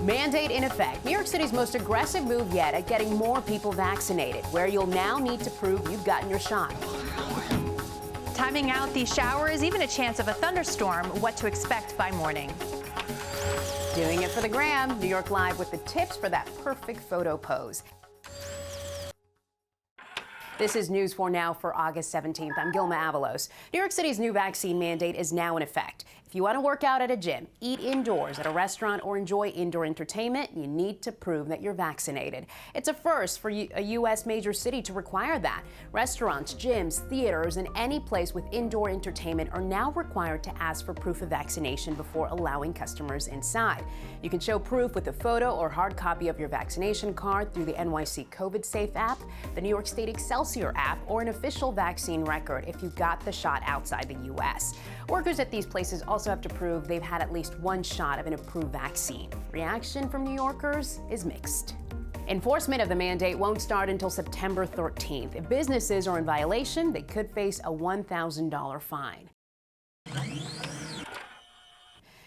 Mandate in effect. New York City's most aggressive move yet at getting more people vaccinated, where you'll now need to prove you've gotten your shot. Timing out the showers, even a chance of a thunderstorm, what to expect by morning. Doing it for the gram. New York Live with the tips for that perfect photo pose. This is News 4 Now for August 17th. I'm Gilma Avalos. New York City's new vaccine mandate is now in effect. If you want to work out at a gym, eat indoors at a restaurant, or enjoy indoor entertainment, you need to prove that you're vaccinated. It's a first for a U.S. major city to require that. Restaurants, gyms, theaters, and any place with indoor entertainment are now required to ask for proof of vaccination before allowing customers inside. You can show proof with a photo or hard copy of your vaccination card through the NYC COVID Safe app, the New York State Excelsior app, or an official vaccine record if you got the shot outside the U.S. Workers at these places also have to prove they've had at least one shot of an approved vaccine. Reaction from New Yorkers is mixed. Enforcement of the mandate won't start until September 13th. If businesses are in violation, they could face a $1,000 fine.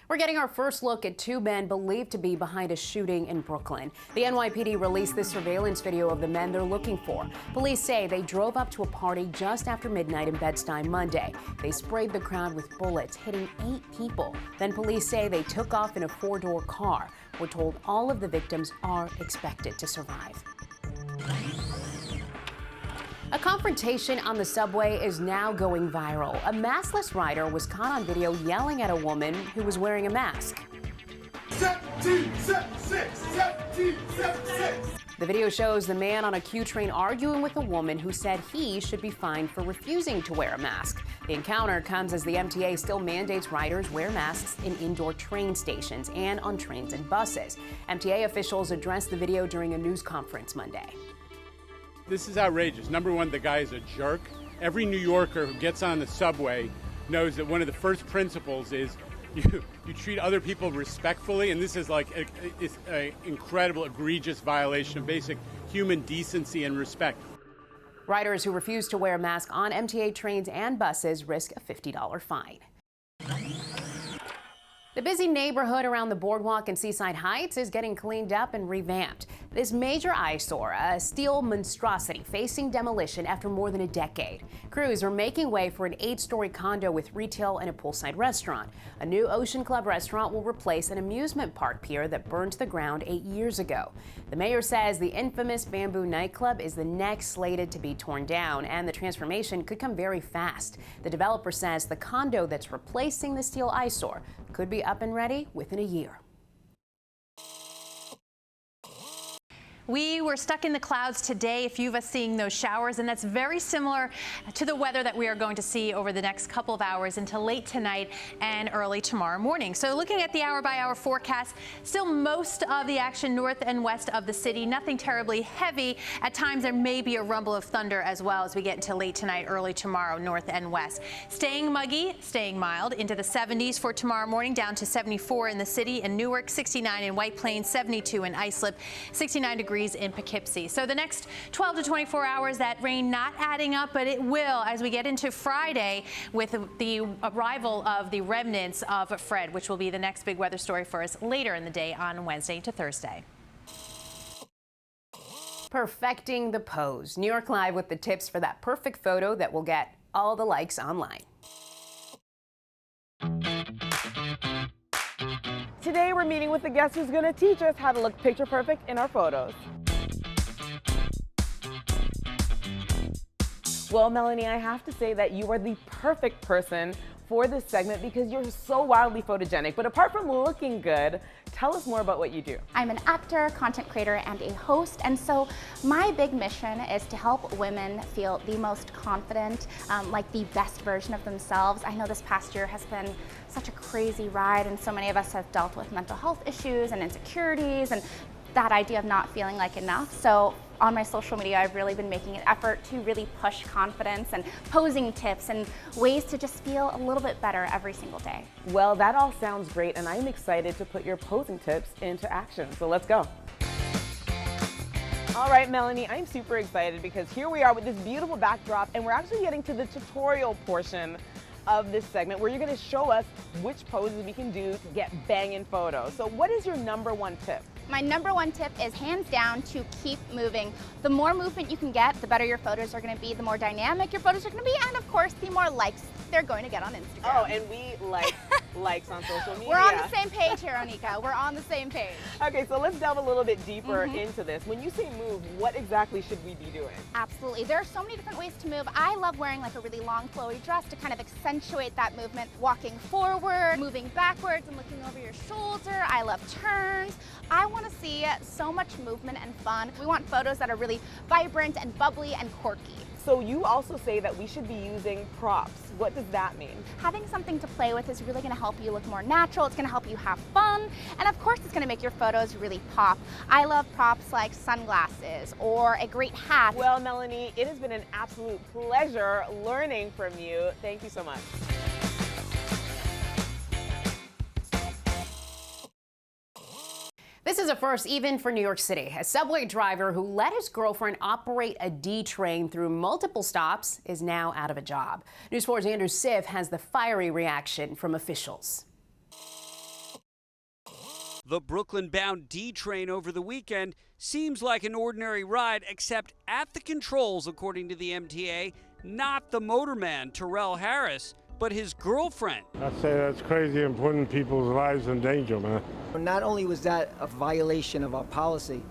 We're getting our first look at two men believed to be behind a shooting in Brooklyn. The NYPD released this surveillance video of the men they're looking for. Police say they drove up to a party just after midnight in Bed-Stuy Monday. They sprayed the crowd with bullets, hitting 8 people. Then police say they took off in a 4-door car. We're told all of the victims are expected to survive. A confrontation on the subway is now going viral. A maskless rider was caught on video yelling at a woman who was wearing a mask. 1776, 1776. The video shows the man on a Q train arguing with a woman who said he should be fined for refusing to wear a mask. The encounter comes as the MTA still mandates riders wear masks in indoor train stations and on trains and buses. MTA officials addressed the video during a news conference Monday. This is outrageous. Number one, the guy is a jerk. Every New Yorker who gets on the subway knows that one of the first principles is you treat other people respectfully, and this is like an incredible, egregious violation of basic human decency and respect. Riders who refuse to wear a mask on MTA trains and buses risk a $50 fine. The busy neighborhood around the boardwalk in Seaside Heights is getting cleaned up and revamped. This major eyesore, a steel monstrosity facing demolition after more than a decade. Crews are making way for an 8-story condo with retail and a poolside restaurant. A new Ocean Club restaurant will replace an amusement park pier that burned to the ground 8 years ago. The mayor says the infamous Bamboo nightclub is the next slated to be torn down, and the transformation could come very fast. The developer says the condo that's replacing the steel eyesore could be up and ready within a year. We were stuck in the clouds today, a few of us seeing those showers, and that's very similar to the weather that we are going to see over the next couple of hours into late tonight and early tomorrow morning. So looking at the hour-by-hour forecast, still most of the action north and west of the city, nothing terribly heavy. At times there may be a rumble of thunder as well as we get into late tonight, early tomorrow, north and west. Staying muggy, staying mild, into the 70s for tomorrow morning, down to 74 in the city and Newark, 69 in White Plains, 72 in Islip, 69 degrees in Poughkeepsie. So the next 12 to 24 hours, that rain not adding up, but it will as we get into Friday with the arrival of the remnants of Fred, which will be the next big weather story for us later in the day on Wednesday to Thursday. Perfecting the pose. New York Live with the tips for that perfect photo that will get all the likes online. Today we're meeting with the guest who's going to teach us how to look picture perfect in our photos. Well, Melanie, I have to say that you are the perfect person for this segment because you're so wildly photogenic. But apart from looking good, tell us more about what you do. I'm an actor, content creator, and a host, and so my big mission is to help women feel the most confident, like the best version of themselves. I know this past year has been such a crazy ride, and so many of us have dealt with mental health issues and insecurities and that idea of not feeling like enough. So on my social media, I've really been making an effort to really push confidence and posing tips and ways to just feel a little bit better every single day. Well, that all sounds great, and I'm excited to put your posing tips into action. So let's go. All right, Melanie, I'm super excited because here we are with this beautiful backdrop, and we're actually getting to the tutorial portion of this segment where you're going to show us which poses we can do to get banging photos. So what is your #1 tip? My #1 tip is hands down to keep moving. The more movement you can get, the better your photos are going to be, the more dynamic your photos are going to be, and of course, the more likes they're going to get on Instagram. Oh, and we like likes on social media. We're on the same page here, Onika. We're on the same page. Okay, so let's delve a little bit deeper into this. When you say move, what exactly should we be doing? Absolutely. There are so many different ways to move. I love wearing like a really long flowy dress to kind of accentuate that movement. Walking forward, moving backwards and looking over your shoulder. I love turns. I want to see so much movement and fun. We want photos that are really vibrant and bubbly and quirky. So you also say that we should be using props. What does that mean? Having something to play with is really going to help you look more natural. It's going to help you have fun. And of course, it's going to make your photos really pop. I love props like sunglasses or a great hat. Well, Melanie, it has been an absolute pleasure learning from you. Thank you so much. This is a first even for New York City. A subway driver who let his girlfriend operate a D train through multiple stops is now out of a job. News 4's Andrew Siff has the fiery reaction from officials. The Brooklyn-bound D train over the weekend seems like an ordinary ride, except at the controls, according to the MTA, not the motorman, Terrell Harris, but his girlfriend. I say that's crazy and putting people's lives in danger, man. Not only was that a violation of our policy,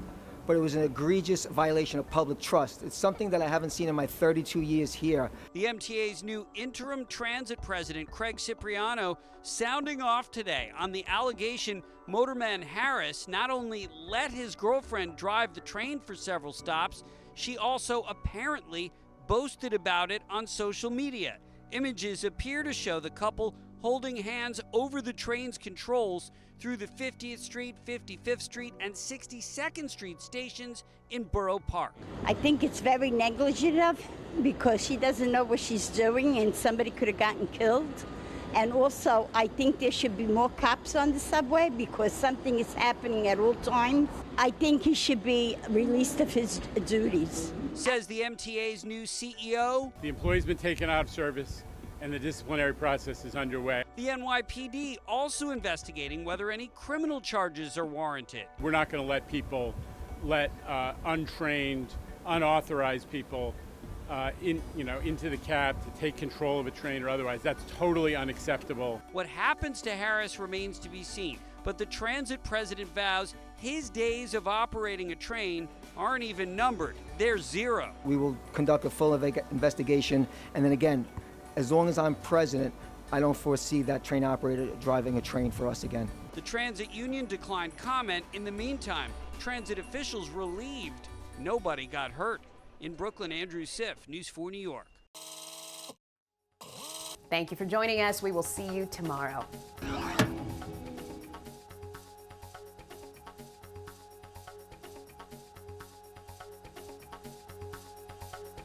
but it was an egregious violation of public trust. It's something that I haven't seen in my 32 years here. The MTA's new interim transit president, Craig Cipriano, sounding off today on the allegation motorman Harris not only let his girlfriend drive the train for several stops, she also apparently boasted about it on social media. Images appear to show the couple holding hands over the train's controls through the 50th Street, 55th Street, and 62nd Street stations in Borough Park. I think it's very negligent because she doesn't know what she's doing and somebody could have gotten killed. And also, I think there should be more cops on the subway because something is happening at all times. I think he should be released of his duties. Says the MTA's new CEO. The employee's been taken out of service and the disciplinary process is underway. The NYPD also investigating whether any criminal charges are warranted. We're not going to let people let untrained, unauthorized people into the cab to take control of a train or otherwise. That's totally unacceptable. What happens to Harris remains to be seen, but the transit president vows his days of operating a train aren't even numbered. They're zero. We will conduct a full investigation, and then again, as long as I'm president, I don't foresee that train operator driving a train for us again. The transit union declined comment. In the meantime, transit officials relieved nobody got hurt. In Brooklyn, Andrew Siff, News 4 New York. Thank you for joining us. We will see you tomorrow.